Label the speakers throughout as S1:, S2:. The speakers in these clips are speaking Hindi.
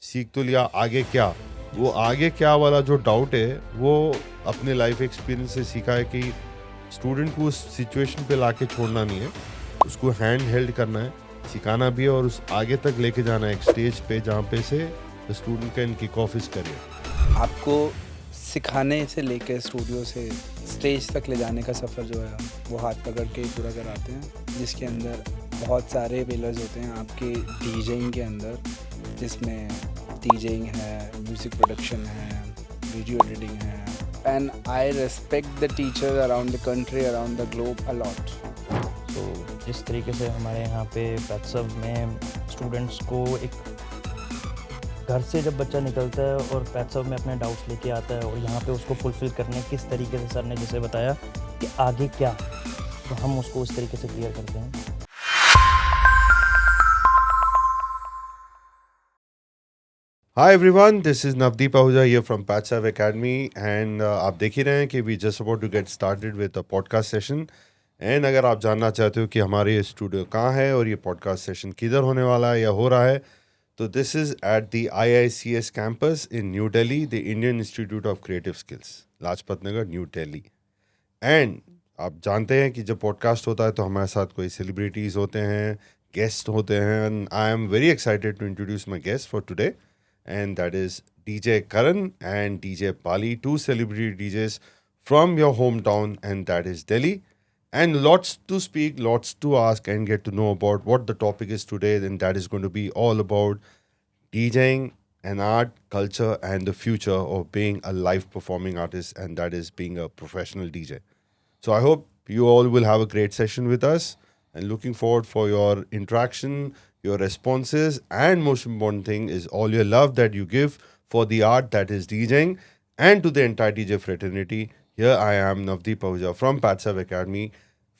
S1: सीख तो लिया, आगे क्या? वो आगे क्या वाला जो डाउट है वो अपने लाइफ एक्सपीरियंस से सीखा है कि स्टूडेंट को उस सिचुएशन पे लाके छोड़ना नहीं है, उसको हैंड हेल्ड करना है, सिखाना भी है और उस आगे तक लेके जाना है एक स्टेज पे जहाँ पे से the student can kick off his career.
S2: आपको सिखाने से लेकर स्टूडियो से स्टेज तक ले जाने का सफ़र जो है वो हाथ पकड़ के ही पूरा कराते हैं, जिसके अंदर बहुत सारे पिलर्स होते हैं आपके डीजेइंग के अंदर, जिसमें डीजेइंग है, म्यूज़िक प्रोडक्शन है, वीडियो एडिटिंग है। And I respect the teachers around the country, around the globe a lot.
S3: तो जिस तरीके से हमारे यहाँ पे पैट्सव में स्टूडेंट्स को एक घर से जब बच्चा निकलता है और पैट्सव में अपने डाउट्स लेके आता है और यहाँ पे उसको फुलफ़िल करने किस तरीके से सर ने जैसे बताया कि आगे क्या, तो हम उसको उस तरीके से क्लियर करते हैं।
S1: Hi everyone, this is Navdeep Ahuja here from Patsav Academy and आप देख ही रहे हैं कि we just about to get started with a podcast session and अगर आप जानना चाहते हो कि हमारे ये स्टूडियो कहाँ है और ये podcast session किधर होने वाला है या हो रहा है, तो this is at the IICS campus in New Delhi, the Indian Institute of Creative Skills, Lajpat Nagar, new Delhi. And आप जानते हैं कि जब पॉडकास्ट होता है तो हमारे साथ कोई सेलिब्रिटीज़ होते हैं, गेस्ट होते हैं, and I am very excited to introduce my guest for today, and that is DJ Karan and DJ Pali, two celebrity DJs from your hometown, and that is Delhi. And lots to speak, lots to ask, and get to know about what the topic is today. And that is going to be all about DJing and art, culture, and the future of being a live performing artist, and that is being a professional DJ. So I hope you all will have a great session with us and looking forward for your interaction, your responses, and most important thing is all your love that you give for the art that is DJing and to the entire DJ fraternity. Here I am, Navdeep Ahuja from Patsav Academy,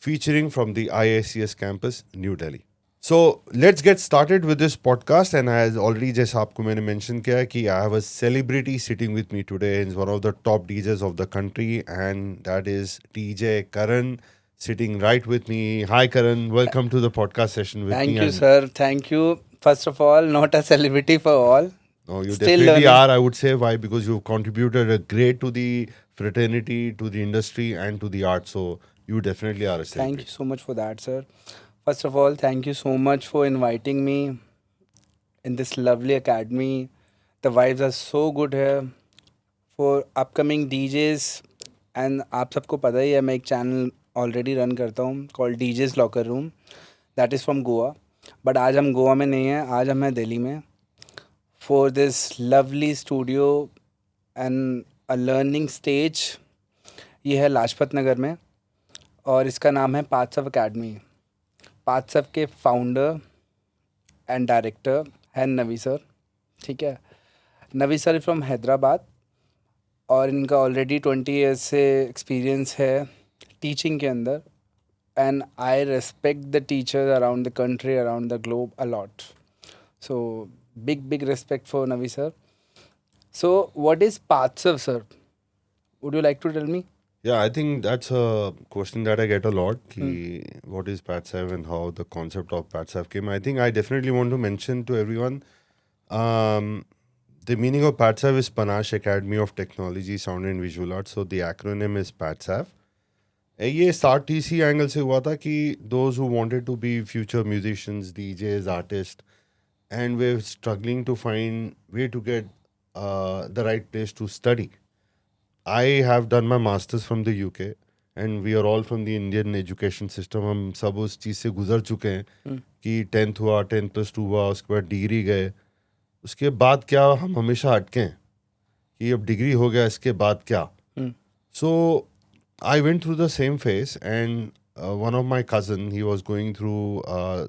S1: featuring from the IICS campus, New Delhi. So let's get started with this podcast. And as already जैसे आपको मैंने mention किया है कि I have a celebrity sitting with me today. He's one of the top DJs of the country, and that is DJ Karan sitting right with me. Hi Karan, welcome to the podcast session with me.
S2: Thank you,
S1: And
S2: sir. Thank you. First of all, not a celebrity for all.
S1: no, you
S2: Still
S1: definitely
S2: learning.
S1: are. I would say why, because you've contributed a great to the fraternity, to the industry, and to the art. So you definitely are a
S2: Thank
S1: celebrity.
S2: you so much for that, sir. First of all, thank you so much for inviting me in this lovely academy. The vibes are so good here for upcoming DJs. And आप सबको पता ही है मैं एक चैनल ऑलरेडी रन करता हूँ called DJs locker room, that is from Goa. But आज हम गोवा में नहीं हैं, आज हम हैं दिल्ली में for this lovely studio and a learning stage. ये है लाजपत नगर में और इसका नाम है पात्सव अकेडमी। पात्सव के फाउंडर एंड डायरेक्टर है नवी सर, ठीक है। नवी सर फ्रॉम हैदराबाद और इनका ऑलरेडी 20 ईयर्स से एक्सपीरियंस है टीचिंग के अंदर। And I respect the teachers around the country, around the globe a lot. So big respect for Navi sir. So what is Patsav sir? Would you like to tell me?
S1: Yeah, I think that's a question that I get a lot. Ki what is PATSAV and how the concept of PATSAV came. I think I definitely want to mention to everyone um, the meaning of PATSAV is Panache Academy of Technology, Sound and Visual Arts. So the acronym is PATSAV. ये स्टार्ट इसी एंगल से हुआ था कि those who wanted to be future musicians, DJs, artist, and we're struggling to find way to get the right place to study. I have done my masters from the UK and we are all from the Indian education system. हम सब उस चीज़ से गुजर चुके हैं कि 10th हुआ, 10+2 हुआ, उसके बाद डिग्री गए, उसके बाद क्या हम हमेशा अटके हैं कि अब डिग्री हो गया, इसके बाद क्या. So I went through the same phase and one of my cousin, he was going through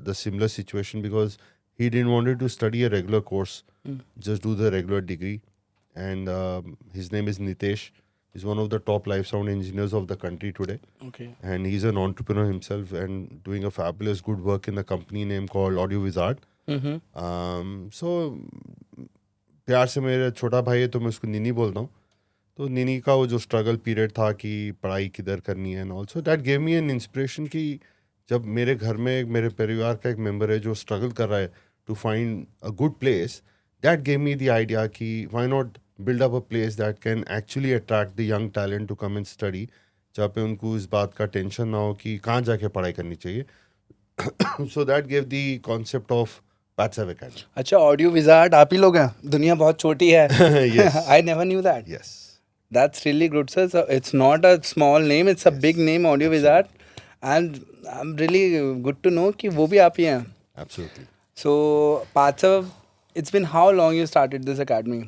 S1: the similar situation because he didn't wanted to study a regular course, just do the regular degree. And his name is Nitesh. He's one of the top live sound engineers of the country today.
S2: Okay.
S1: And he's an entrepreneur himself and doing a fabulous good work in a company name called Audio Wizard. So प्यार से मेरा छोटा भाई है तो मैं उसको निनी बोलता हूँ. तो निनी का वो जो स्ट्रगल पीरियड था कि पढ़ाई किधर करनी है and also that gave me an inspiration कि जब मेरे घर में मेरे परिवार का एक मेंबर है जो स्ट्रगल कर रहा है to find a good place, that gave me the idea ki why not build up a place that can actually attract the young talent to come and study, जहाँ पे उनको इस बात का टेंशन ना हो कि कहाँ जाके पढ़ाई करनी चाहिए. So that gave the concept of Patsav Academy.
S2: अच्छा, ऑडियो विजार्ड आप ही लोग हैं? दुनिया बहुत छोटी है.
S1: Yes.
S2: I never knew that.
S1: Yes.
S2: That's really good, sir. So it's not a small name, it's a big name, Audio Wizard. And I'm really good to know कि वो भी आप ही हैं.
S1: Absolutely.
S2: So, Parthav, it's been how long you started this academy?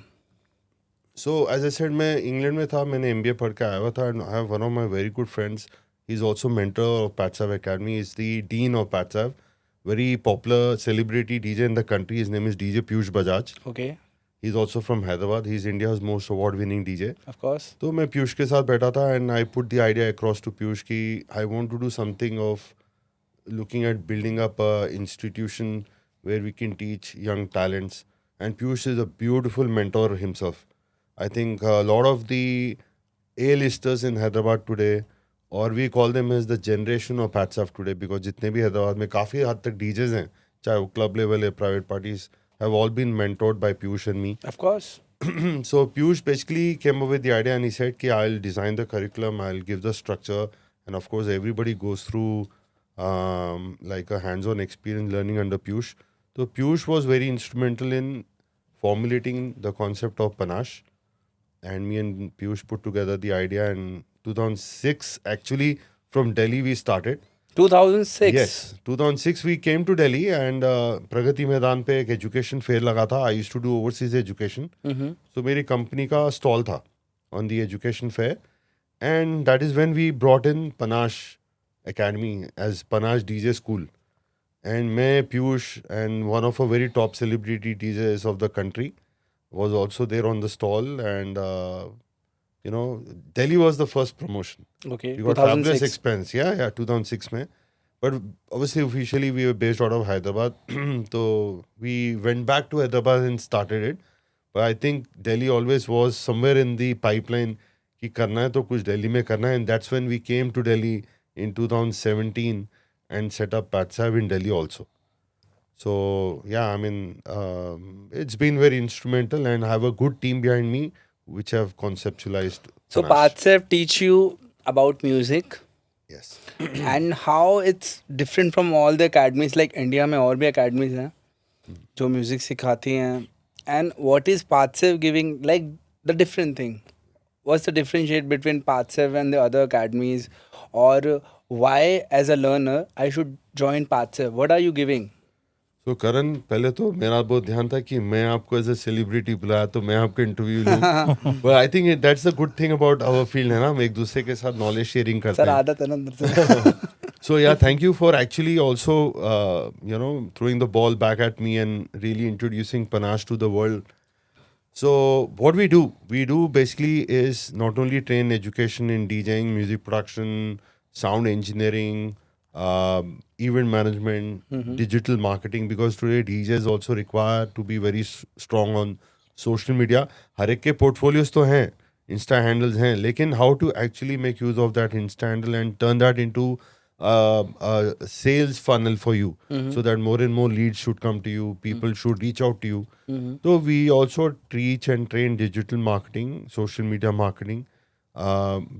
S1: So as I said, मैं इंग्लैंड में था, मैंने MBA पढ़ के आया हुआ था. And I have one of my very good friends. He's also mentor of Patsav Academy. He's the dean of Patsav. Very popular celebrity DJ in the country. His name is DJ Piyush Bajaj.
S2: Okay,
S1: He's also from Hyderabad. He's India's most award-winning DJ.
S2: of course.
S1: तो मैं पीयूष के साथ बैठा था and I put the idea across to Piyush कि I want to do something of looking at building up a institution where we can teach young talents. And Piyush is a beautiful mentor himself. I think a lot of the A-listers in Hyderabad today, or we call them as the generation of Patsav today, because जितने भी हैदराबाद में काफ़ी हद तक DJs हैं, चाहे वो club level है, private parties, have all been mentored by Piyush and me.
S2: Of course.
S1: So Piyush basically came up with the idea and he said कि I'll design the curriculum, I'll give the structure, and of course everybody goes through like a hands-on experience learning under Piyush. So Piyush was very instrumental in formulating the concept of Panache, and me and Piyush put together the idea in 2006. Actually, from Delhi we started.
S2: 2006.
S1: Yes, 2006 we came to Delhi and Pragati Maidan पे एक एजुकेशन फेयर लगा था. I used to do overseas education. So मेरी कंपनी का स्टॉल था on the education fair, and that is when we brought in Panache Academy as Panache DJ School. And मैं Piyush and one of a very top celebrity DJs of the country was also there on the stall, and you know, Delhi was the first promotion.
S2: Okay,
S1: We got fabulous
S2: 2006.
S1: expense. Yeah, 2006 में. But obviously, officially, we were based out of Hyderabad. So we went back to Hyderabad and started it. But I think Delhi always was somewhere in the pipeline कि करना है तो कुछ दिल्ली में करना है. And that's when we came to Delhi in 2017 and set up Patsav in Delhi also. So yeah, I mean, it's been very instrumental, and I have a good team behind me which have conceptualized.
S2: So
S1: Panache.
S2: Parthav teach you about music
S1: Yes.
S2: and how it's different from all the academies. Like India में और भी academies हैं जो music सिखाती हैं. And what is Parthav giving, like the different thing? What's the differentiate between Parthav and the other academies? Or why as a learner I should join Parthav? What are you giving?
S1: तो करण, पहले तो मेरा बहुत ध्यान था कि मैं आपको एज ए सेलिब्रिटी बुलाया तो मैं आपका इंटरव्यू लूं. But I think that's the good thing about our field है ना, हम एक दूसरे के साथ नॉलेज शेयरिंग करते
S2: सर
S1: हैं.
S2: आदत है ना अंदर से.
S1: So yeah, thank you for actually also you know, throwing the ball back at me and really introducing Panache to the world. So what we do basically is not only train education in DJing, music production, sound engineering, event management, digital marketing, because today DJs also require to be very strong on social media. हर एक के portfolios तो हैं, Insta handles हैं, लेकिन how to actually make use of that Insta handle and turn that into a sales funnel for you, so that more and more leads should come to you, people should reach out to you. So we also teach and train digital marketing, social media marketing.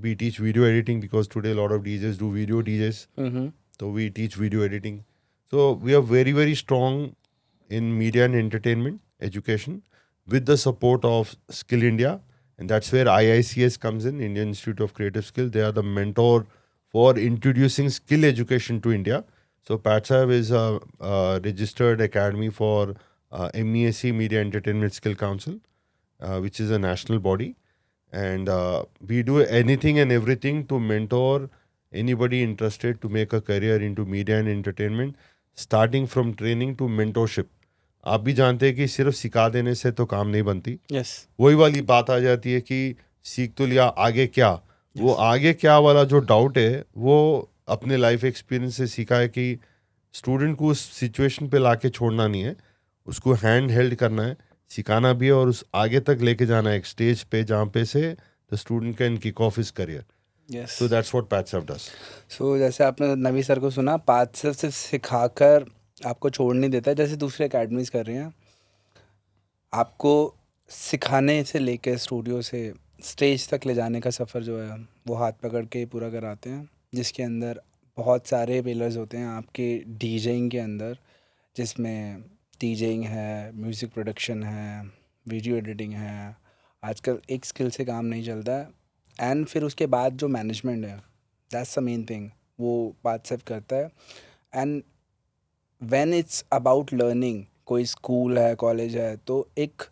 S1: We teach video editing because today a lot of DJs do video DJs. So we teach video editing. So we are very, very strong in media and entertainment education with the support of Skill India. And that's where IICS comes in, Indian Institute of Creative Skill. They are the mentor for introducing skill education to India. So Patsav is a registered academy for MESC, Media Entertainment Skill Council, which is a national body. And we do anything and everything to mentor anybody interested to make a career into media and entertainment, starting from training to mentorship. आप भी जानते हैं कि सिर्फ सिखा देने से तो काम नहीं बनती.
S2: Yes.
S1: वही वाली बात आ जाती है कि सीख तो लिया, आगे क्या. वो आगे क्या वाला जो डाउट है वो अपने लाइफ एक्सपीरियंस से सीखा है कि स्टूडेंट को उस सिचुएशन पे लाके छोड़ना नहीं है, उसको हैंड हेल्ड करना है, सिखाना भी है और उस आगे तक लेके जाना है एक स्टेज पे जहाँ पे से the student can kick off his career.
S2: Yes.
S1: So that's what Patsav does.
S2: So जैसे आपने नवी सर को सुना, Parthav सिर्फ सिखाकर आपको छोड़ नहीं देता है जैसे दूसरे अकेडमीज कर रही हैं. आपको सिखाने से लेकर स्टूडियो से स्टेज तक ले जाने का सफ़र जो है वो हाथ पकड़ के पूरा कराते हैं, जिसके अंदर बहुत सारे पिलर्स होते हैं आपके डीजेइंग के अंदर, जिसमें डीजेइंग है, म्यूज़िक प्रोडक्शन है, वीडियो एडिटिंग है। आजकल एक स्किल से काम नहीं चलता है। एंड फिर उसके बाद जो मैनेजमेंट है, दैट्स द मेन थिंग, वो बात सिर्फ करता है। And when it's about learning, कोई स्कूल है, कॉलेज है, तो एक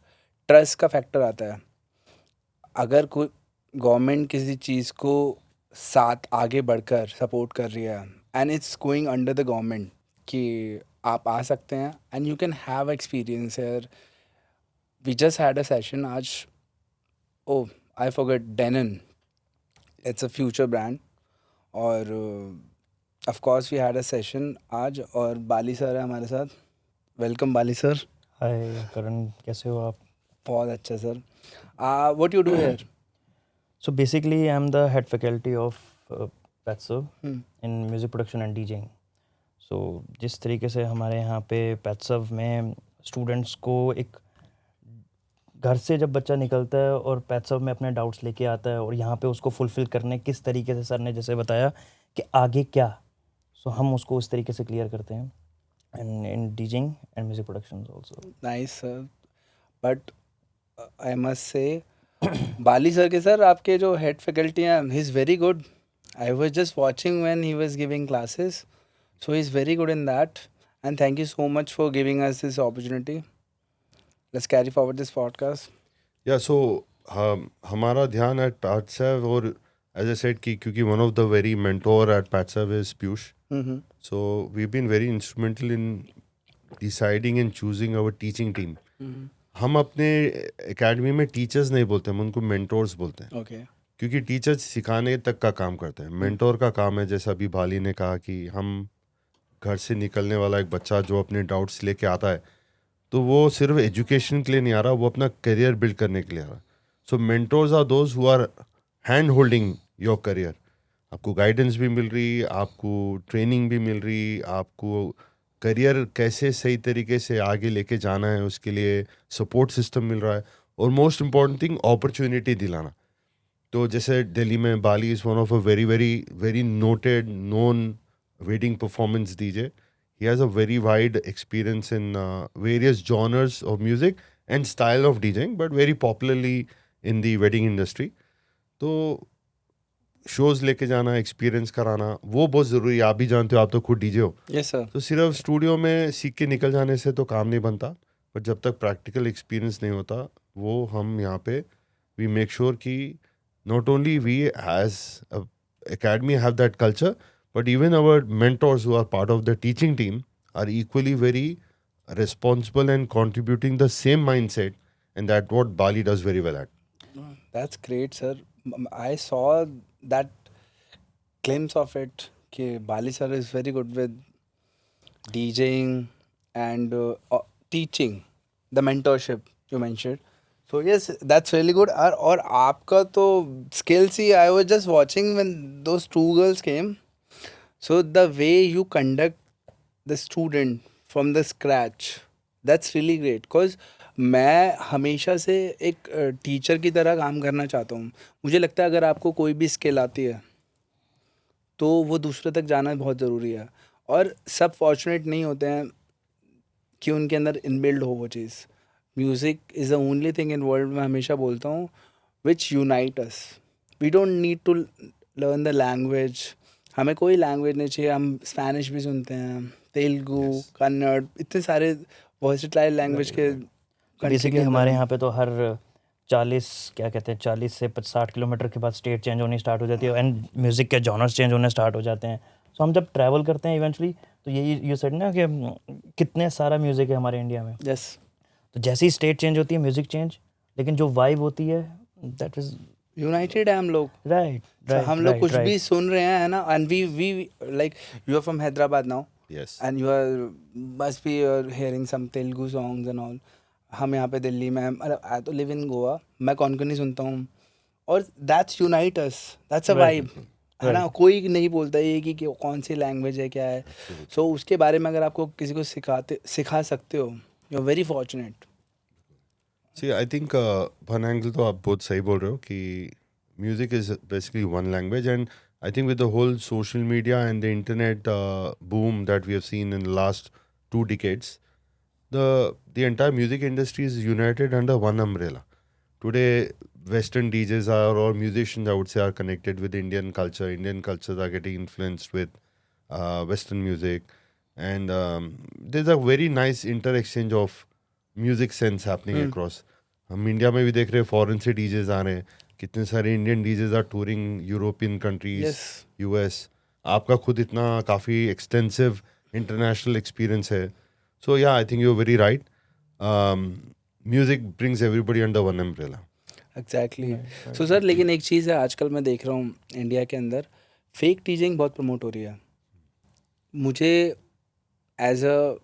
S2: ट्रस्ट का फैक्टर आता है। अगर कोई गवर्नमेंट किसी चीज़ को साथ आगे बढ़कर सपोर्ट कर रही है and it's going under the government कि आप आ सकते हैं and you can have experience here. We just had a session आज, oh I forget, Denon, it's a future brand, और of course we had a session आज, और बाली सर है हमारे साथ। वेलकम बाली सर।
S3: हाय करण, कैसे हो आप?
S2: बहुत अच्छा sir. What you do here?
S3: So basically I am the head faculty of Patsav in music production and DJing. सो जिस तरीके से हमारे यहाँ पे पैट्सव में स्टूडेंट्स को एक घर से जब बच्चा निकलता है और पैट्सव में अपने डाउट्स लेके आता है और यहाँ पे उसको फुलफ़िल करने किस तरीके से, सर ने जैसे बताया कि आगे क्या, सो हम उसको उस तरीके से क्लियर करते हैं in DJing and music productions also.
S2: Nice sir, but I must say Bali sir के सर आपके जो हेड फैकल्टी हैं, he is very good. I was just watching when he was giving classes, so he is very good in that. And thank you so much for giving us this opportunity. Let's carry forward this podcast.
S1: या सो हमारा ध्यान एट पैट्सव, और एज आई सेड कि क्योंकि one of the very mentor at Patsav is Piyush, so we've been very instrumental in deciding and choosing our teaching team. हम अपने एकेडमी में टीचर्स नहीं बोलते, हम उनको मेंटोर्स बोलते हैं,
S2: ओके।
S1: क्योंकि टीचर्स सिखाने तक का काम करते हैं। मेंटोर का काम है, जैसा अभी भाली ने कहा, कि हम घर से निकलने वाला एक बच्चा जो अपने डाउट्स लेके आता है, तो वो सिर्फ एजुकेशन के लिए नहीं आ रहा, वो अपना करियर बिल्ड करने के लिए आ रहा। So mentors are those who are hand holding your career. आपको गाइडेंस भी मिल रही, आपको ट्रेनिंग भी मिल रही, आपको करियर कैसे सही तरीके से आगे लेके जाना है उसके लिए सपोर्ट सिस्टम मिल रहा है, और मोस्ट इम्पॉर्टेंट थिंग अपॉर्चुनिटी दिलाना। तो जैसे दिल्ली में Bali is one of a very very very noted known wedding performance DJ. He has a very wide experience in various genres of music and style of DJing, but very popularly in the wedding industry. तो शोज़ लेके जाना, एक्सपीरियंस कराना, वो बहुत ज़रूरी है। आप भी जानते हो, आप तो खुद डीजे हो।
S2: Yes sir.
S1: तो सिर्फ स्टूडियो में सीख के निकल जाने से तो काम नहीं बनता, पर जब तक प्रैक्टिकल एक्सपीरियंस नहीं होता, वो हम यहाँ पे वी मेक श्योर कि not only we as academy have that culture, but even our mentors who are part of the teaching team are equally very responsible and contributing the same mindset, and that what Bali does very well at.
S2: That's great, sir. I saw that glimpse of it कि Bali sir is very good with DJing and teaching, the mentorship you mentioned. So yes, that's really good. और आपका तो skills he, I was just watching when those two girls came. So the way you conduct the student from the scratch, that's really great. Cause मैं हमेशा से एक टीचर की तरह काम करना चाहता हूँ। मुझे लगता है अगर आपको कोई भी स्किल आती है तो वो दूसरे तक जाना बहुत ज़रूरी है, और सब फॉर्चुनेट नहीं होते हैं कि उनके अंदर इनबिल्ड हो वो चीज़। Music is the only thing in world, मैं हमेशा बोलता हूँ, which unite us. We don't need to learn the language, हमें कोई लैंग्वेज नहीं चाहिए। हम स्पेनिश भी सुनते हैं, तेलुगु, कन्नड़, इतने सारे वर्सेटाइल लैंग्वेज के
S3: बेसिकली हमारे यहाँ पे तो हर 40 क्या कहते हैं 40 से 60 किलोमीटर के बाद स्टेट चेंज होनी स्टार्ट हो जाती है एंड म्यूज़िक के जॉनर्स चेंज होने स्टार्ट हो जाते हैं। सो हम जब ट्रैवल करते हैं इवेंचुअली, तो यही यू सेड ना कि कितने सारा म्यूज़िक है हमारे इंडिया में।
S2: यस।
S3: तो जैसे ही स्टेट चेंज होती है, म्यूज़िक चेंज, लेकिन जो वाइब होती है दैट इज़
S2: यूनाइटेड है हम लोग।
S3: Right right.
S2: हम लोग कुछ भी सुन रहे हैं, है ना, and we like you are from Hyderabad now,
S1: Yes.
S2: and you are must be hearing some Telugu songs and all. हम यहाँ पे दिल्ली में, I तो live in Goa, मैं कोंकणी सुनता हूँ, और that's unite us, that's a vibe, है ना। कोई नहीं बोलता ये कि कौन सी लैंग्वेज है, क्या है। सो उसके बारे में अगर आपको किसी को सिखा सकते हो, you are very fortunate.
S1: See, I think one angle तो आप बहुत सही बोल रहे हो कि music is basically one language, and I think with the whole social media and the internet boom that we have seen in the last 2 decades, the entire music industry is united under one umbrella. Today, Western DJs are, or musicians, I would say, are connected with Indian culture. Indian cultures are getting influenced with Western music, and there's a very nice inter-exchange of music sense happening across. हम इंडिया में भी देख रहे हैं फॉरेन से डीजेज आ रहे हैं, कितने सारे Indian DJs are touring European countries,
S2: Yes.
S1: US. आपका खुद इतना काफ़ी एक्सटेंसिव इंटरनेशनल एक्सपीरियंस है. सो या I think you are very right. Music brings everybody under one umbrella.
S2: Exactly. So sir, लेकिन एक चीज़ है, आजकल मैं देख रहा हूँ इंडिया के अंदर फेक टीजिंग बहुत प्रमोट हो रही है. मुझे as a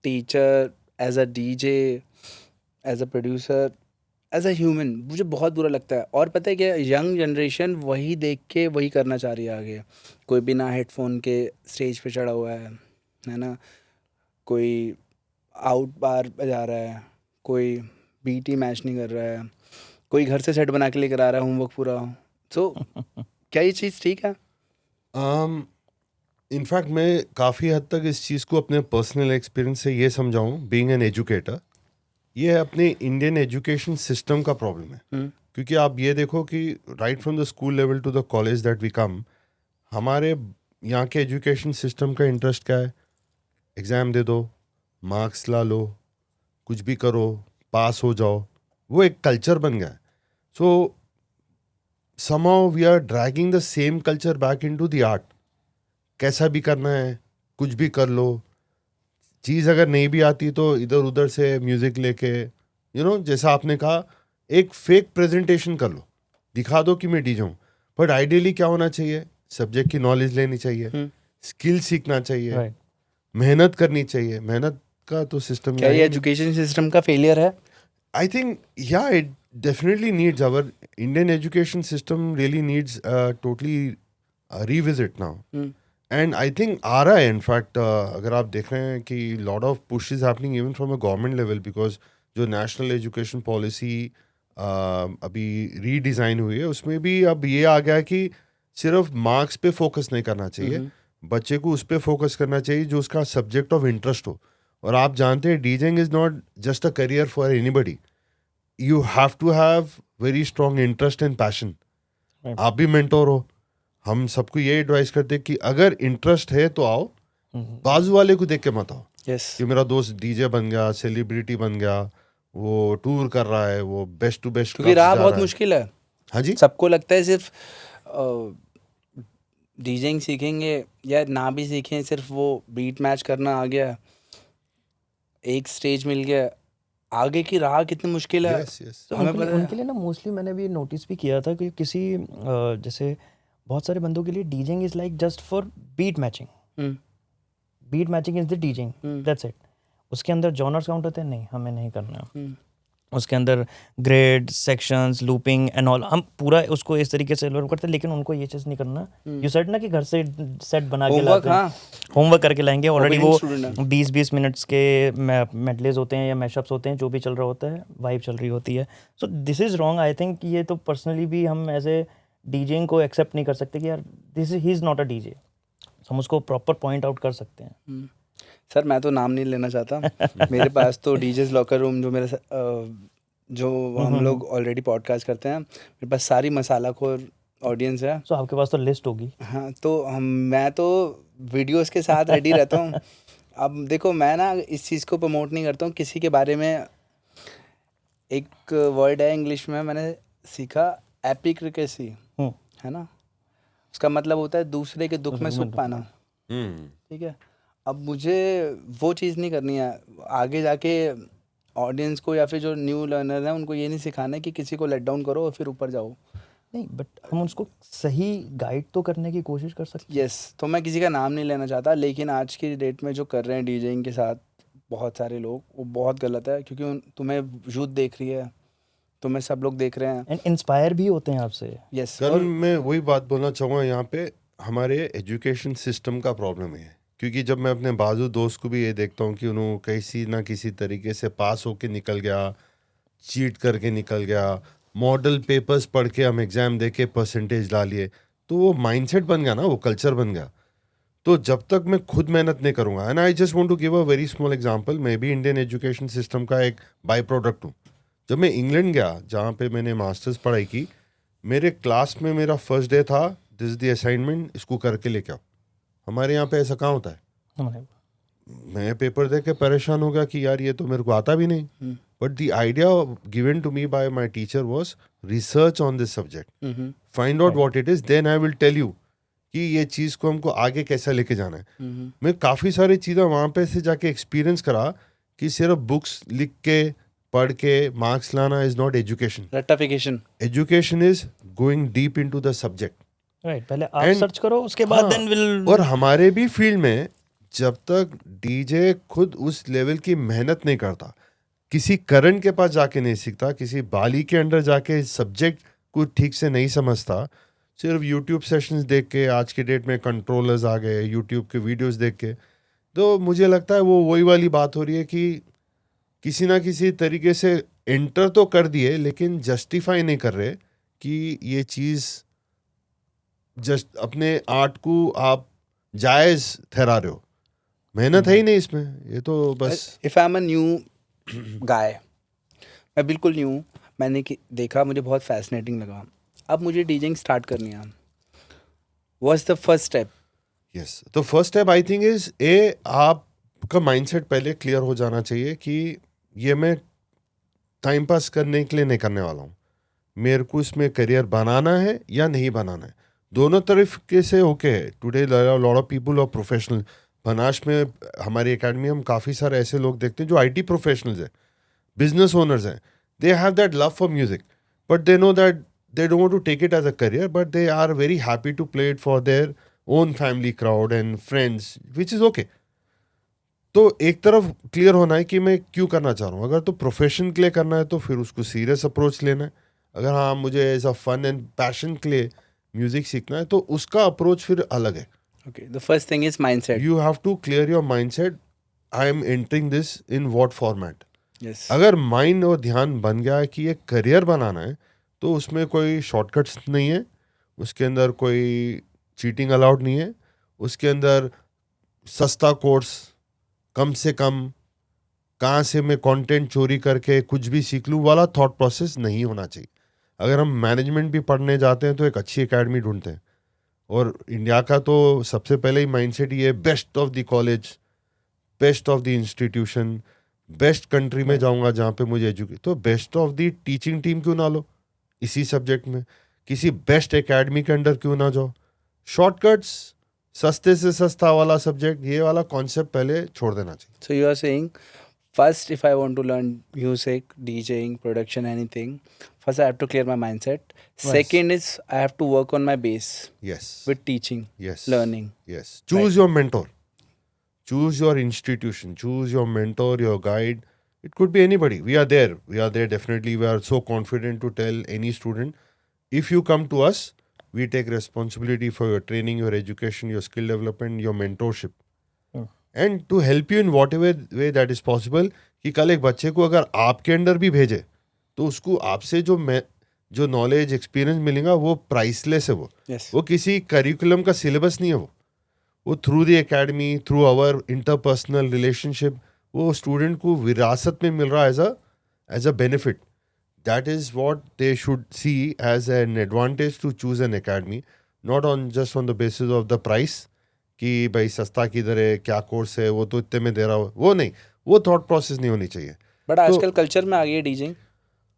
S2: teacher, as a DJ, as a producer, as a human, मुझे बहुत बुरा लगता है. और पता है क्या, यंग जनरेशन वही देख के वही करना चाह रही है आगे. कोई बिना हेडफोन के स्टेज पे चढ़ा हुआ है ना, कोई आउट बार बजा रहा है, कोई बीटी मैच नहीं कर रहा है, कोई घर से सेट बना के लेकर आ रहा है होमवर्क पूरा. सो क्या ये चीज़ ठीक है?
S1: इनफैक्ट मैं काफ़ी हद तक इस चीज़ को अपने पर्सनल एक्सपीरियंस से ये समझाऊँ, बीइंग एन एजुकेटर, ये अपने इंडियन एजुकेशन सिस्टम का प्रॉब्लम है. क्योंकि आप ये देखो कि right from the school level to the college that we come, हमारे यहाँ के एजुकेशन सिस्टम का इंटरेस्ट क्या है? एग्ज़ाम दे दो, मार्क्स ला लो, कुछ भी करो, पास हो जाओ. वो एक कल्चर बन गया है. सो somehow we are dragging the same culture back into the art. कैसा भी करना है, कुछ भी कर लो. चीज़ अगर नहीं भी आती तो इधर उधर से म्यूज़िक लेके, जैसा आपने कहा, एक फेक प्रेजेंटेशन कर लो, दिखा दो कि मैं डीजे हूँ. बट आइडियली क्या होना चाहिए? सब्जेक्ट की नॉलेज लेनी चाहिए, स्किल सीखना चाहिए,
S3: राइट.
S1: मेहनत करनी चाहिए. मेहनत का तो सिस्टम
S2: क्या ये एजुकेशन सिस्टम का फेलियर है?
S1: I think, yeah, it definitely needs, our Indian education system really needs totally revisit now. And I think आ रहा है, in fact, अगर आप देख रहे हैं कि lot of push is happening even from a government level, because जो national education policy अभी redesign हुई है, उसमें भी अब ये आ गया कि सिर्फ मार्क्स पे फोकस नहीं करना चाहिए, बच्चे को उस पे फोकस करना चाहिए जो उसका सब्जेक्ट ऑफ इंटरेस्ट हो. और आप जानते हैं DJing is not just a career for anybody. You have to have very strong interest and passion. आप भी मेंटोर हो, हम सबको ये एडवाइस करते हैं कि अगर इंटरेस्ट है तो आओ, बाजू वाले को देख के मत आओ.
S2: यस.
S1: कि मेरा दोस्त डीजे बन गया, सेलिब्रिटी बन गया, वो टूर कर रहा है, वो बेस्ट टू बेस्ट.
S2: क्योंकि राह बहुत मुश्किल है.
S1: हाँ जी.
S2: सबको लगता है सिर्फ डीजेइंग सीखेंगे या ना भी सीखें, सिर्फ वो बीट मैच करना आ गया, एक स्टेज मिल गया, आगे की राह कितनी मुश्किल है.
S1: Yes, yes.
S3: तो
S2: हमें
S3: उनके लिए,
S2: पता है.
S3: उनके लिए ना मोस्टली मैंने भी नोटिस भी किया था कि किसी जैसे बहुत सारे बंदों के लिए DJing is like just for beat matching. Beat matching is the DJing, that's it. उसके अंदर जॉनर्स काउंट होते हैं, नहीं हमें नहीं करना. उसके अंदर grade, sections, looping and all, हम पूरा उसको इस तरीके से डेवलप करते हैं. लेकिन उनको ये चीज़ नहीं करना. यू सेड ना कि घर से सेट बना के लाते हैं, होमवर्क करके लाएंगे. ऑलरेडी वो 20-20 मिनट्स के मेडलेज होते हैं या मैशअप्स होते हैं, जो भी चल रहा होता है, वाइब चल रही होती है. So this is wrong. I think ये तो पर्सनली भी हम एज ए डीजेइंग को एक्सेप्ट नहीं कर सकते कि यार this he is not a DJ. हम उसको प्रॉपर पॉइंट आउट कर सकते हैं.
S2: सर मैं तो नाम नहीं लेना चाहता. मेरे पास तो डीजेस लॉकर रूम, जो मेरे जो हम लोग ऑलरेडी पॉडकास्ट करते हैं, मेरे पास सारी मसालाखोर ऑडियंस है.
S3: सो आपके पास तो लिस्ट होगी.
S2: हाँ, तो मैं तो वीडियोस के साथ रेडी रहता हूँ. अब देखो, मैं ना इस चीज़ को प्रमोट नहीं करता हूँ किसी के बारे में. एक वर्ड है इंग्लिश में, मैंने सीखा, एपिक्रिकेसी, है ना. उसका मतलब होता है दूसरे के दुख में सुख पाना. ठीक है. अब मुझे वो चीज़ नहीं करनी है. आगे जाके ऑडियंस को या फिर जो न्यू लर्नर हैं उनको ये नहीं सिखाना है कि किसी को लेट डाउन करो और फिर ऊपर जाओ.
S3: नहीं, बट हम उसको सही गाइड तो करने की कोशिश कर सकते हैं.
S2: यस. तो मैं किसी का नाम नहीं लेना चाहता, लेकिन आज की डेट में जो कर रहे हैं डीजेइंग के साथ बहुत सारे लोग, वो बहुत गलत है. क्योंकि तुम्हें यूथ देख रही है, तुम्हें सब लोग देख रहे हैं,
S3: एंड इंस्पायर भी होते हैं आपसे.
S2: यस.
S1: कल मैं वही बात बोलना चाहूँगा, यहाँ पे हमारे एजुकेशन सिस्टम का प्रॉब्लम है. क्योंकि जब मैं अपने बाजू दोस्त को भी ये देखता हूँ कि उन्होंने किसी ना किसी तरीके से पास होके निकल गया, चीट करके निकल गया, मॉडल पेपर्स पढ़ के हम एग्जाम दे के परसेंटेज ला लिए, तो वो माइंडसेट बन गया ना, वो कल्चर बन गया। तो जब तक मैं खुद मेहनत नहीं करूँगा, and I just want to give a very small example, मैं भी इंडियन एजुकेशन सिस्टम का एक बाई प्रोडक्ट हूँ। जब मैं इंग्लैंड गया, जहाँ पे मैंने मास्टर्स पढ़ाई की, मेरे क्लास में मेरा फर्स्ट डे था, दिस इज द असाइनमेंट, इसको करके लेके आओ। हमारे यहाँ पे ऐसा कहाँ होता है?
S3: हमारे
S1: मैं पेपर देख के परेशान हो गया कि यार ये तो मेरे को आता भी नहीं। But the idea given to me by my teacher was research on this subject, find out what it is, then I will tell you कि ये चीज़ को हमको आगे कैसे लेके जाना है। मैं काफ़ी सारी चीज़ें वहाँ पे से जाके एक्सपीरियंस करा कि सिर्फ बुक्स लिख के पढ़ के मार्क्स लाना इज नॉट एजुकेशन।
S2: रट्टाफिकेशन।
S1: Education is going deep into the subject.
S3: Right, पहले आप
S1: And-
S3: सर्च करो, उसके बाद
S1: हाँ,
S3: देन विल।
S1: और हमारे भी फील्ड में जब तक डीजे खुद उस लेवल की मेहनत नहीं करता, किसी करंट के पास जाके नहीं सीखता, किसी बाली के अंदर जाके सब्जेक्ट को ठीक से नहीं समझता, सिर्फ यूट्यूब सेशंस देख के, आज के डेट में कंट्रोलर्स आ गए, यूट्यूब के वीडियोस देख के, तो मुझे लगता है वो वही वाली बात हो रही है कि किसी ना किसी तरीके से एंटर तो कर दिए, लेकिन जस्टिफाई नहीं कर रहे कि ये चीज़ जस्ट अपने आर्ट को आप जायज़ ठहरा रहे हो। मेहनत है ही नहीं इसमें, ये तो बस।
S2: If I am a new guy, मैं बिल्कुल न्यू हूँ, मैंने देखा, मुझे बहुत फैसिनेटिंग लगा, अब मुझे डीजिंग स्टार्ट करनी है, what's the first step?
S1: Yes, तो first step I think is आपका माइंडसेट पहले क्लियर हो जाना चाहिए कि ये मैं टाइम पास करने के लिए नहीं करने वाला हूँ, मेरे को इसमें करियर बनाना है या नहीं बनाना है। दोनों तरफ के से ओके है। टुडे लॉट ऑफ पीपल और प्रोफेशनल, बनास में हमारी एकेडमी हम काफ़ी सारे ऐसे लोग देखते हैं जो आईटी प्रोफेशनल्स हैं, बिजनेस ओनर्स हैं, they have that love for music, but they know that they don't want to take it as a career, but they are very happy to play it for their own family crowd and friends, which is okay. तो एक तरफ क्लियर होना है कि मैं क्यों करना चाह रहा हूँ। अगर तो प्रोफेशन के लिए करना है तो फिर उसको सीरियस अप्रोच लेना है। अगर हाँ मुझे as a fun and passion के लिए म्यूजिक सीखना है तो उसका अप्रोच फिर अलग है।
S2: Okay, the first thing is mindset.
S1: You have to clear your mindset, I am entering this in what format.
S2: Yes.
S1: अगर माइंड और ध्यान बन गया है कि ये करियर बनाना है, तो उसमें कोई शॉर्टकट्स नहीं है, उसके अंदर कोई चीटिंग अलाउड नहीं है, उसके अंदर सस्ता कोर्स, कम से कम कहाँ से मैं कंटेंट चोरी करके कुछ भी सीख लूँ वाला थॉट प्रोसेस नहीं होना चाहिए। अगर हम मैनेजमेंट भी पढ़ने जाते हैं तो एक अच्छी एकेडमी ढूंढते हैं, और इंडिया का तो सबसे पहले ही माइंडसेट ये best of the college, best of the institution, best country में जाऊँगा जहाँ पे मुझे एजुकेट, तो best of the teaching team क्यों ना लो इसी सब्जेक्ट में, किसी बेस्ट एकेडमी के अंडर क्यों ना जाओ। शॉर्टकट्स, सस्ते से सस्ता वाला सब्जेक्ट, ये वाला कॉन्सेप्ट पहले छोड़ देना चाहिए।
S2: So you are saying, first, if I want to learn music, DJing, production, anything, first I have to clear my mindset. Second is I have to work on my base
S1: Yes.
S2: with teaching,
S1: Yes.
S2: learning.
S1: Yes. Choose your mentor. Choose your institution. Choose your mentor, your guide. It could be anybody. We are there. We are there definitely. We are so confident to tell any student, if you come to us, we take responsibility for your training, your education, your skill development, your mentorship. And to help you in whatever way that is possible, कि कल एक बच्चे को अगर आपके अंडर भी भेजे तो उसको आपसे जो नॉलेज एक्सपीरियंस मिलेगा वो प्राइसलेस है।
S2: Yes.
S1: वो किसी करिकुलम का सिलेबस नहीं है, वो through the academy, through our interpersonal relationship, वो स्टूडेंट को विरासत में मिल रहा है as a benefit. That is what they should see as an advantage to choose an academy, not on just on the basis of the price कि भाई सस्ता किधर है, क्या कोर्स है, वो तो इतने में दे रहा हो, वो नहीं, वो थॉट प्रोसेस नहीं होनी चाहिए।
S2: But आजकल कल्चर में आ गई है डीजिंग।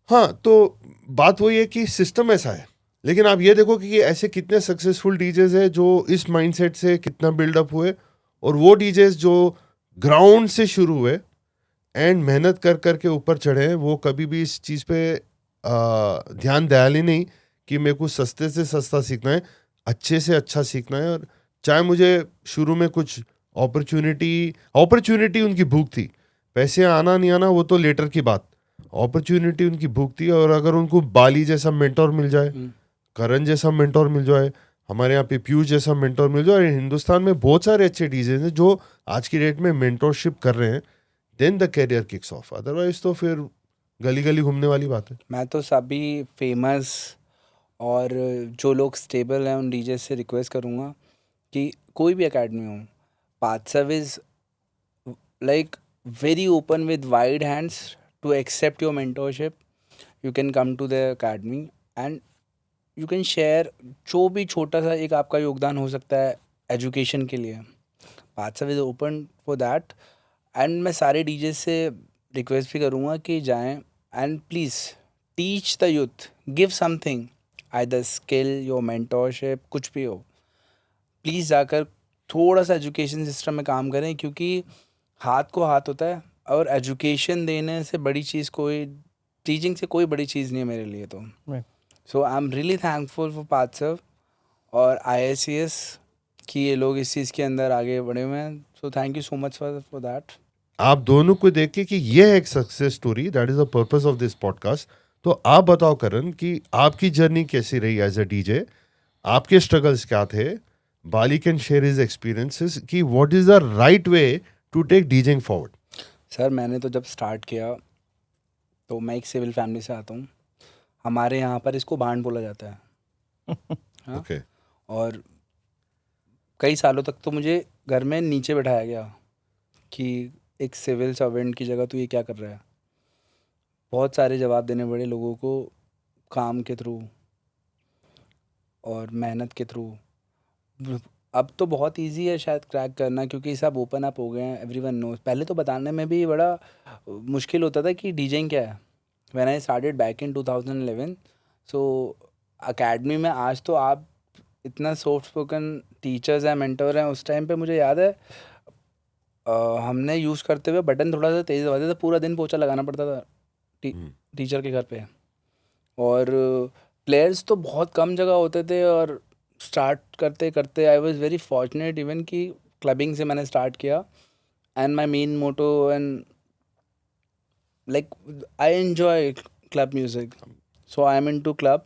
S1: हाँ, तो बात वही है कि सिस्टम ऐसा है, लेकिन आप ये देखो कि ऐसे कितने सक्सेसफुल डीजेज हैं जो इस माइंडसेट से कितना बिल्डअप हुए, और वो डीजेज जो ग्राउंड से शुरू हुए एंड मेहनत कर करके ऊपर चढ़े हैं, वो कभी भी इस चीज़ पे ध्यान दिया ही नहीं कि मेरे को सस्ते से सस्ता सीखना है, अच्छे से अच्छा सीखना है। और चाहे मुझे शुरू में कुछ अपॉर्चुनिटी उनकी भूख थी, पैसे आना नहीं आना वो तो लेटर की बात, अपॉर्चुनिटी उनकी भूख थी। और अगर उनको बाली जैसा मेंटोर मिल जाए, करण जैसा मेंटोर मिल जाए, हमारे यहाँ पे पीयूष जैसा मेंटोर मिल जाए, हिंदुस्तान में बहुत सारे अच्छे डीजेज हैं जो आज की डेट में मेंटोरशिप कर रहे हैं, then the career kicks off. Otherwise तो फिर गली गली घूमने वाली बात है।
S2: मैं तो सभी फेमस और जो लोग स्टेबल हैं उन डीजे से रिक्वेस्ट करूँगा कि कोई भी एकेडमी हो, पाथसव is like very open with wide hands to accept your mentorship. You can come to the academy and you can share जो भी छोटा सा एक आपका योगदान हो सकता है एजुकेशन के लिए. Pathsav is open for that. And मैं सारे डीजे से रिक्वेस्ट भी करूँगा कि जाएं and please teach the youth, give something, either skill, your mentorship, कुछ भी हो. प्लीज़ जाकर थोड़ा सा एजुकेशन सिस्टम में काम करें, क्योंकि हाथ को हाथ होता है और एजुकेशन देने से बड़ी चीज़ कोई, टीचिंग से कोई बड़ी चीज़ नहीं है मेरे लिए तो.
S3: Right.
S2: So I am really thankful for Pathsav और ISCS कि ये लोग इस चीज़ के अंदर आगे बढ़े हुए हैं. So thank you so much for that.
S1: आप दोनों को देख के कि ये है एक success story, that is the purpose of this podcast. तो आप बताओ करण कि आपकी जर्नी कैसी रही एज अ डीजे, आपके स्ट्रगल्स क्या थे. Bali can share his experiences कि what is the right way to take DJing forward.
S2: Sir मैंने तो जब स्टार्ट किया तो मैं एक सिविल फैमिली से आता हूँ. हमारे यहाँ पर इसको भांड बोला जाता है. हाँ?
S1: ओके.
S2: और कई सालों तक तो मुझे घर में नीचे बैठाया गया कि एक सिविल सर्वेंट की जगह तू ये क्या कर रहा है. बहुत सारे जवाब देने पड़े लोगों को, काम के थ्रू और मेहनत के थ्रू. अब तो बहुत इजी है शायद क्रैक करना, क्योंकि सब ओपन अप हो गए हैं, एवरीवन नोज. पहले तो बताने में भी बड़ा मुश्किल होता था कि डीजेइंग क्या है. When I started back in 2011, so academy में आज तो आप इतना सॉफ्ट स्पोकन टीचर्स हैं, मेंटर हैं. उस टाइम पे मुझे याद है हमने यूज़ करते हुए बटन थोड़ा सा तेज़ दबाते थे, पूरा दिन पोछा लगाना पड़ता था टीचर के घर पे. और प्लेयर्स तो बहुत कम जगह होते थे. और स्टार्ट करते करते I was very fortunate even कि क्लबिंग से मैंने स्टार्ट किया. And my main motto and like I enjoy club music, so I am into club,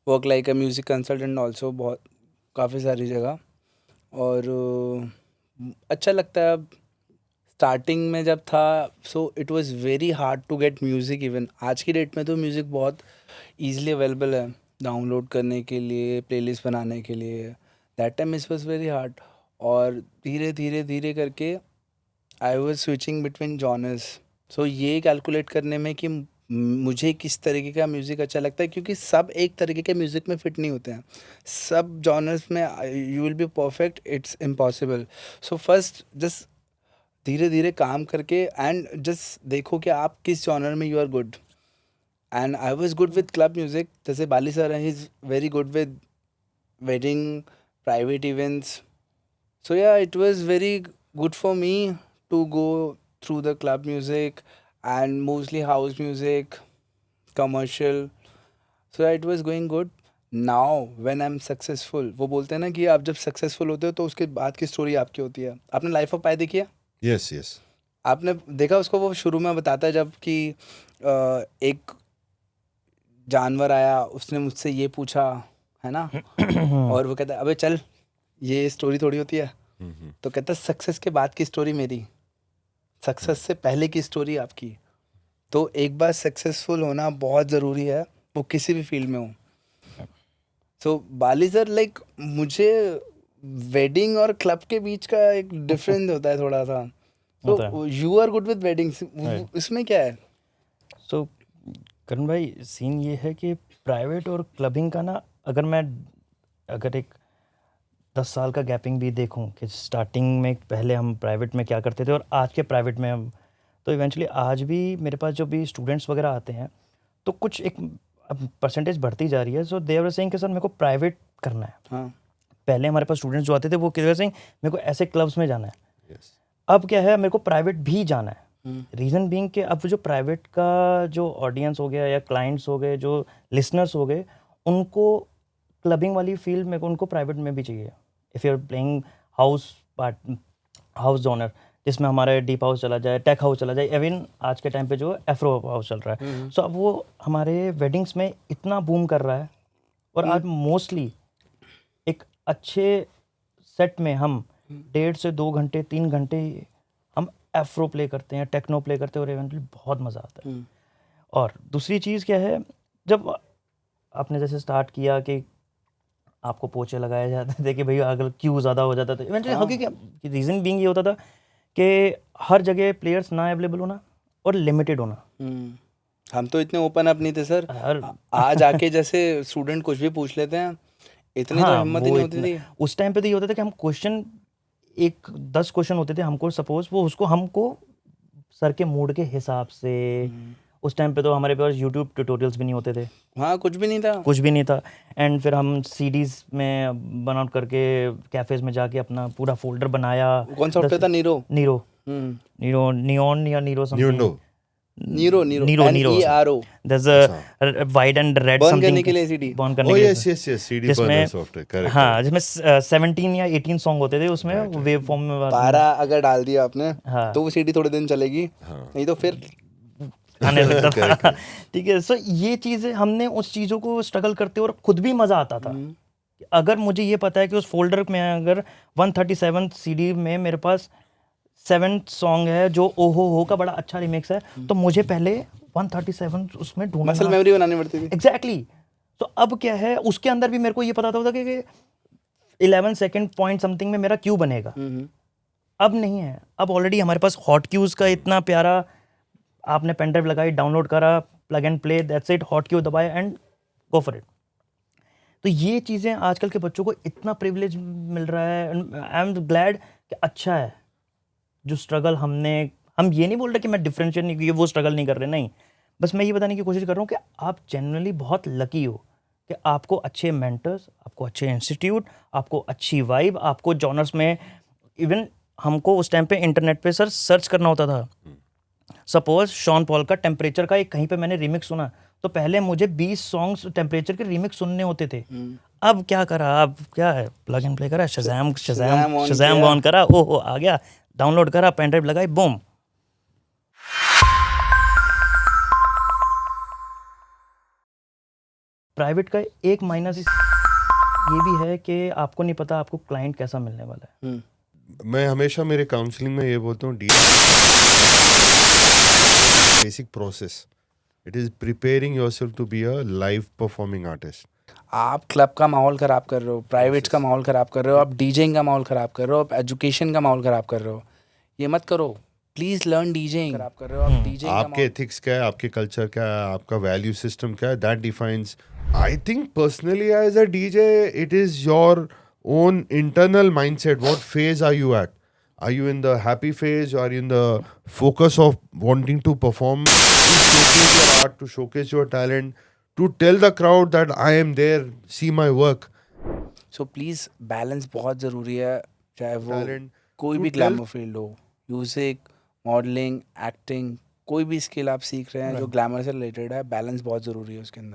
S2: work like a music consultant also, बहुत काफ़ी सारी जगह. और अच्छा लगता है. अब स्टार्टिंग में जब था, so it was very hard to get music. Even आज की डेट में तो म्यूज़िक बहुत ईजिली अवेलेबल है डाउनलोड करने के लिए, प्लेलिस्ट बनाने के लिए. That time it was very hard. और धीरे धीरे धीरे करके I was switching between genres. So ये कैलकुलेट करने में कि मुझे किस तरीके का म्यूज़िक अच्छा लगता है, क्योंकि सब एक तरीके के म्यूज़िक में फिट नहीं होते हैं. सब जॉनर्स में you will be perfect, it's impossible. So first just धीरे धीरे काम करके एंड जस्ट देखो कि आप किस जॉनर में you are good. And I was good with club music. जैसे बाली सर हैं, he is very good with wedding, private events. So yeah it was very good for me to go through the club music and mostly house music, commercial. So it was going good. Now when I am successful, वो बोलते हैं ना कि आप जब सक्सेसफुल होते हो तो उसके बाद की स्टोरी आपकी होती है. आपने लाइफ ऑफ पाई देखी है?
S1: Yes yes.
S2: आपने देखा उसको, वो शुरू में बताता है जब कि एक जानवर आया, उसने मुझसे ये पूछा, है ना, और वो कहता है अबे चल, ये स्टोरी थोड़ी होती है. तो कहता है सक्सेस के बाद की स्टोरी मेरी, सक्सेस से पहले की स्टोरी आपकी. तो एक बार सक्सेसफुल होना बहुत ज़रूरी है, वो किसी भी फील्ड में हो. सो बाली सर, लाइक मुझे वेडिंग और क्लब के बीच का एक डिफरेंस होता है थोड़ा सा. तो you are good with weddings, इसमें क्या है?
S3: सो करण भाई, सीन ये है कि प्राइवेट और क्लबिंग का ना, अगर एक 10 साल का गैपिंग भी देखूं कि स्टार्टिंग में पहले हम प्राइवेट में क्या करते थे और आज के प्राइवेट में हम, तो इवेंचुअली आज भी मेरे पास जो भी स्टूडेंट्स वगैरह आते हैं तो कुछ एक परसेंटेज बढ़ती जा रही है. सो दे आर सेइंग कि सर मेरे को प्राइवेट करना है.
S2: हाँ.
S3: पहले हमारे पास स्टूडेंट्स जो आते थे वो कह रहे मेरे को ऐसे क्लब्स में जाना है.
S1: Yes.
S3: अब क्या है, मेरे को प्राइवेट भी जाना है. रीज़न बीइंग कि अब जो प्राइवेट का जो ऑडियंस हो गया या क्लाइंट्स हो गए, जो लिसनर्स हो गए, उनको क्लबिंग वाली फील्ड मेरे को उनको प्राइवेट में भी चाहिए. If you are playing house genre, जिसमें हमारे डीप हाउस चला जाए, टेक हाउस चला जाए, इवन आज के टाइम पे जो एफ्रो हाउस चल रहा है. सो अब वो हमारे वेडिंग्स में इतना बूम कर रहा है. और आज मोस्टली एक अच्छे सेट में हम 1.5 से 2 घंटे 3 घंटे हम एफ्रो प्ले करते हैं, टेक्नो प्ले करते हैं और इवेंटली बहुत मज़ा आता है. और दूसरी चीज़ क्या है, जब आपने जैसे स्टार्ट किया कि आपको पोछे लगाए जाते थे कि भई अगर क्यू ज़्यादा हो जाता था, इवेंचुअली
S2: हाँ।
S3: हकीकत रीज़न बीइंग ये होता था कि हर जगह प्लेयर्स ना अवेलेबल होना और लिमिटेड होना।
S2: हम तो इतने ओपन अप नहीं थे सर।
S3: हर
S2: आज आके जैसे स्टूडेंट कुछ भी पूछ लेते हैं, इतनी तो
S3: हाँ,
S2: हिम्मत ही
S3: वो
S2: नहीं होती
S3: इतना
S2: थी।
S3: उस टाइम पे तो ये होता था कि हम क्वेश्चन 10 क्वेश्चन होते थे हमको, सपोज़ वो उसको हमको सर के मूड के हिसाब से, उस टाइम पे तो हमारे पास यूट्यूब ट्यूटोरियल्स भी नहीं होते थे,
S2: हाँ, कुछ भी नहीं था।
S3: कुछ भी नहीं था। एंड फिर हम सीडीज़ में बर्न आउट करके कैफ़ेज़ में जाके अपना पूरा फ़ोल्डर बनाया।
S2: कौन सा सॉफ्टवेयर था? नीरो।
S3: नियॉन या Nero something.
S1: Nuendo.
S2: Nero
S3: Nero
S2: NERO।
S3: there's
S1: अच्छा।
S3: a white and red
S2: burn
S3: something
S2: करने के लिए CD।
S3: बर्न करने
S1: ओ
S3: के लिए,
S1: यस सीडी
S3: जिसमें
S1: बर्नर सॉफ्टवेयर, करेक्ट
S3: हाँ, जिसमें 17 या 18 सॉन्ग होते थे उसमें,
S1: Right, right.
S3: वेव फॉर्म में
S2: 12 अगर डाल दिया आपने
S3: हाँ।
S2: तो वो CD थोड़े दिन चलेगी,
S1: हाँ।
S2: नहीं तो फिर
S3: आने लगता था।
S1: Correct, correct.
S3: ठीक है, सो ये चीज़ें हमने उस चीज़ों को स्ट्रगल करते और खुद भी मज़ा आता था। अगर मुझे ये पता है कि उस फोल्डर में अगर 137 CD में मेरे पास 7 सॉन्ग है जो ओहो हो का बड़ा अच्छा रिमिक्स है, तो मुझे पहले 137 उसमें ढूंढना,
S2: मसल मेमोरी बनानी पड़ती थी।
S3: एग्जैक्टली। तो अब क्या है, उसके अंदर भी मेरे को ये पता था कि 11 सेकेंड पॉइंट समथिंग में मेरा क्यू बनेगा। अब नहीं है, अब ऑलरेडी हमारे पास हॉट क्यूज़ का इतना प्यारा, आपने पेन ड्राइव लगाई, डाउनलोड करा, plug and play, that's it, hot Q दबाया एंड गो फॉर इट। तो ये चीज़ें आजकल के बच्चों को इतना प्रिविलेज मिल रहा है, आई एम ग्लैड कि अच्छा है जो स्ट्रगल हम ये नहीं बोल रहे कि मैं डिफरेंशिएट नहीं, वो स्ट्रगल नहीं कर रहे, नहीं, बस मैं ये बताने की कोशिश कर रहा हूँ कि आप जनरली बहुत लकी हो कि आपको अच्छे मेंटर्स, आपको अच्छे इंस्टीट्यूट, आपको अच्छी वाइब, आपको जॉनर्स में, इवन हमको उस टाइम पे इंटरनेट पे सर सर्च करना होता था। सपोज शॉन पॉल का टेम्परेचर का एक कहीं पे मैंने रीमिक्स सुना, तो पहले मुझे 20 सॉन्ग्स टेम्परेचर के रीमिक्स सुनने होते थे। अब क्या करा, अब क्या है, प्लग एंड प्ले करा, शज़ैम ऑन करा, ओहो आ गया, डाउनलोड करा, पेन ड्राइव लगाई, बूम। प्राइवेट का एक माइनस ये भी है कि आपको नहीं पता आपको क्लाइंट कैसा मिलने वाला है।
S1: मैं हमेशा मेरे काउंसलिंग में ये बोलता हूँ, basic process, it is preparing yourself to be a live performing artist.
S2: आप क्लब का माहौल ख़राब कर रहे हो, प्राइवेट्स का माहौल ख़राब कर रहे हो, आप डीजेइंग का माहौल ख़राब कर रहे हो, आप एजुकेशन का माहौल ख़राब कर रहे हो। ये मत करो, प्लीज़ लर्न डीजेइंग। ख़राब कर रहे हो आप डीजेइंग का
S1: आपके एथिक्स क्या है, आपके कल्चर क्या है, आपका वैल्यू सिस्टम क्या है, that defines. I think personally as a DJ it is your own internal mindset. What phase are you at? Are you in the happy phase, or are you in the focus of wanting to perform art, to showcase your talent, to tell the crowd that I am there, see my work?
S2: So please balance बहुत ज़रूरी है, चाहे वो
S1: Talent
S2: कोई
S1: to
S2: भी
S1: tell-
S2: ग्लैमर फील्ड हो, म्यूज़िक, मॉडलिंग, एक्टिंग, कोई भी स्किल आप सीख रहे हैं जो ग्लैमर से रिलेटेड है, बैलेंस बहुत ज़रूरी है उसके अंदर।